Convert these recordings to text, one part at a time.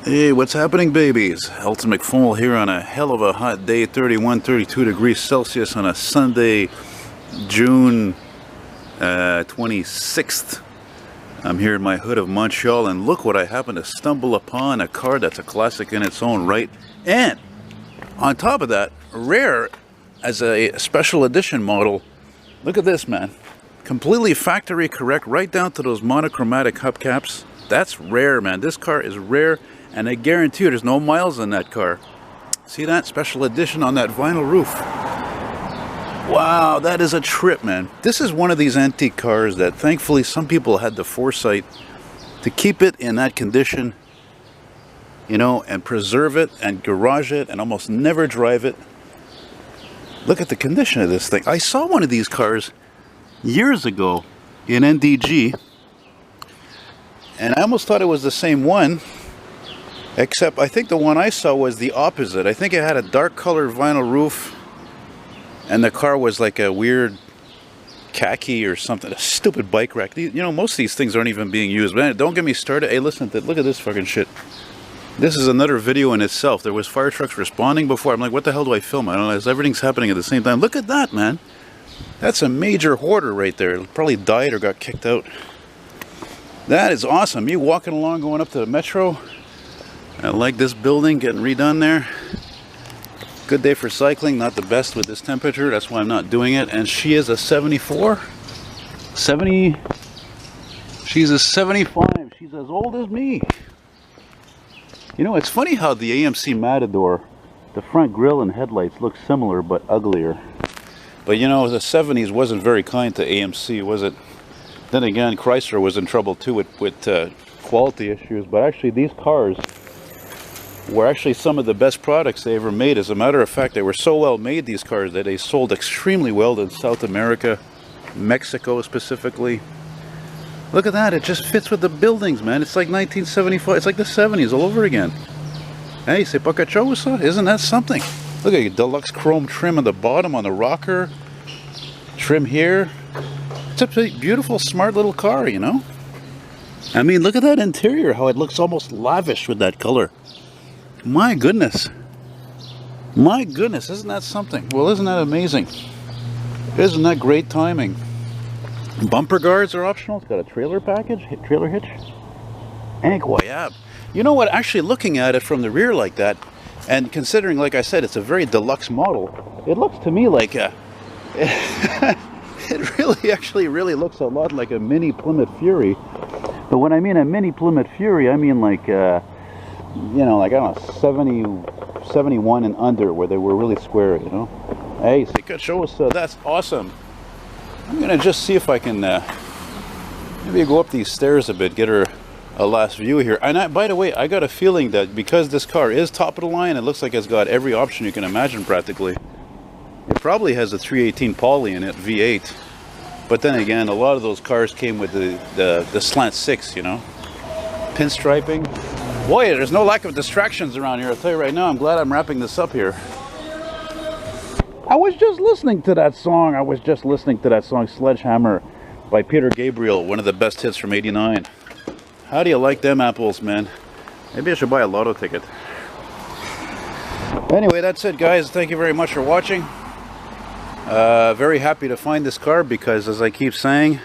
Hey, what's happening, babies? Elton McFall here on a hell of a hot day, 31, 32 degrees Celsius on a Sunday, June 26th. I'm here in my hood of Montreal, and look what I happen to stumble upon, a car that's a classic in its own right. And on top of that, rare as a special edition model. Look at this, man. Completely factory correct, right down to those monochromatic hubcaps. That's rare, man. This car is rare. And I guarantee you there's no miles on that car. See that? Special edition on that vinyl roof. Wow, that is a trip, man. This is one of these antique cars that thankfully some people had the foresight to keep it in that condition, you know, and preserve it and garage it and almost never drive it. Look at the condition of this thing. I saw one of these cars years ago in NDG, and I almost thought it was the same one. Except I think the one I saw was the opposite. I think it had a dark colored vinyl roof and the car was like a weird khaki or something, a stupid bike rack. You know, most of these things aren't even being used. Man, don't get me started. Hey, listen, look at this fucking shit. This is another video in itself. There was fire trucks responding before. I'm like, what the hell do I film? I don't know. Everything's happening at the same time. Look at that, man. That's a major hoarder right there. It probably died or got kicked out. That is awesome. Me walking along going up to the metro. I like this building getting redone there. Good day for cycling, not the best with this temperature, that's why I'm not doing it. And she is a 74? 70? She's a 75, she's as old as me. You know, it's funny how the AMC Matador, the front grille and headlights look similar but uglier. But you know, the 70s wasn't very kind to AMC, was it? Then again, Chrysler was in trouble too with quality issues, but actually these cars were actually some of the best products they ever made. As a matter of fact, they were so well made, these cars, that they sold extremely well in South America, Mexico specifically. Look at that, it just fits with the buildings, man. It's like 1975, it's like the 70s all over again. Hey, c'est pas quelque chose, ça? Isn't that something? Look at your Deluxe chrome trim on the bottom, on the rocker. Trim here. It's a beautiful, smart little car, you know? I mean, look at that interior, how it looks almost lavish with that color. My goodness. My goodness, isn't that something? Well, isn't that amazing? Isn't that great timing? Bumper guards are optional. It's got a trailer package, trailer hitch. Incroyable. You know what, actually looking at it from the rear like that, and considering, like I said, it's a very deluxe model, it looks to me like a... it really looks a lot like a mini Plymouth Fury. But when I mean a mini Plymouth Fury, I mean like... you know, like, I don't know, 70, 71 and under, where they were really square, you know. Hey, so you could show us, that's awesome. I'm gonna just see if I can, maybe go up these stairs a bit, get her a last view here. And by the way, I got a feeling that because this car is top of the line, it looks like it's got every option you can imagine practically. It probably has a 318 poly in it, V8. But then again, a lot of those cars came with the slant 6, you know. Pinstriping. Boy, there's no lack of distractions around here. I'll tell you right now, I'm glad I'm wrapping this up here. I was just listening to that song. Sledgehammer by Peter Gabriel, one of the best hits from '89. How do you like them apples, man? Maybe I should buy a lotto ticket. Anyway, that's it, guys. Thank you very much for watching. Very happy to find this car because, as I keep saying,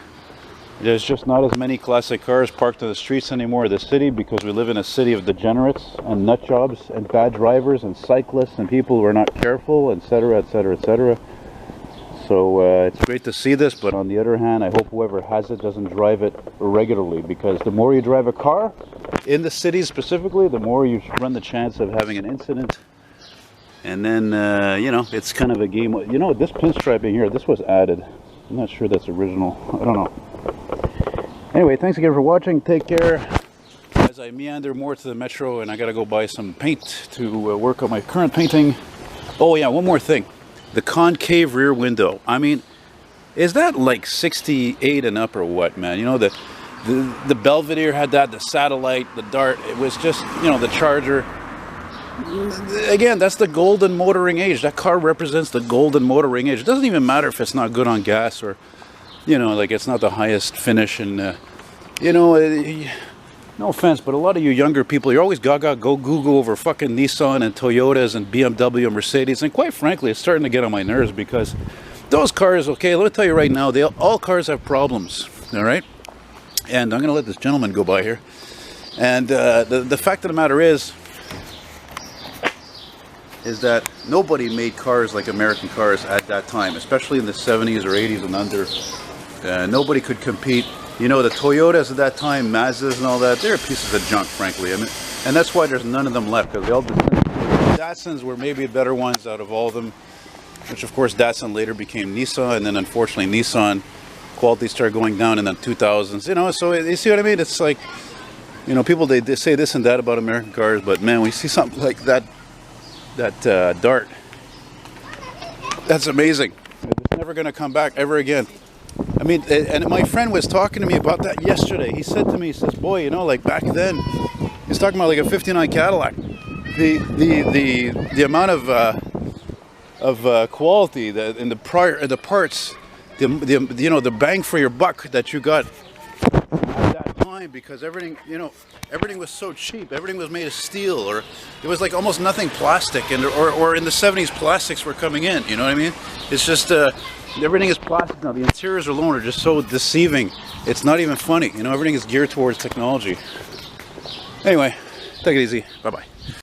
there's just not as many classic cars parked in the streets anymore of the city, because we live in a city of degenerates and nut jobs and bad drivers and cyclists and people who are not careful, etc., etc., etc. So it's great to see this, but on the other hand, I hope whoever has it doesn't drive it regularly, because the more you drive a car, in the city specifically, the more you run the chance of having an incident. And then, you know, it's kind of a game. You know, this pinstriping here, this was added. I'm not sure that's original. I don't know. Anyway, thanks again for watching. Take care. As I meander more to the metro, and I gotta go buy some paint to work on my current painting. Oh yeah, one more thing. The concave rear window. I mean, is that like 68 and up or what, man? You know, the Belvedere had that, the Satellite, the Dart. It was just, you know, the Charger. Again, that's the golden motoring age. That car represents the golden motoring age. It doesn't even matter if it's not good on gas, or, you know, like, it's not the highest finish, and you know, no offense, but a lot of you younger people, you're always gaga go Google over fucking Nissan and Toyotas and BMW and Mercedes, and quite frankly, it's starting to get on my nerves because those cars, okay, let me tell you right now, all cars have problems, all right? And I'm going to let this gentleman go by here. And the fact of the matter is that nobody made cars like American cars at that time, especially in the 70s or 80s and under. Nobody could compete. You know, the Toyotas at that time, Mazdas and all that, they're pieces of junk, frankly. I mean, and that's why there's none of them left, because Datsuns were maybe the better ones out of all of them, which of course Datsun later became Nissan, and then unfortunately Nissan quality started going down in the 2000s. You know, so you see what I mean? It's like, you know, people, they say this and that about American cars, but man, we see something like that Dart. That's amazing. It's never going to come back ever again. I mean, and my friend was talking to me about that yesterday. He said to me, he says, boy, you know, like back then, he's talking about like a 59 Cadillac. The amount of quality that in the parts, you know, the bang for your buck that you got at that time, because everything, you know, everything was so cheap. Everything was made of steel, or there was like almost nothing plastic, and or in the 70s plastics were coming in. You know what I mean? It's just everything is plastic now. The interiors alone are just so deceiving. It's not even funny. You know, everything is geared towards technology. Anyway, take it easy. Bye bye.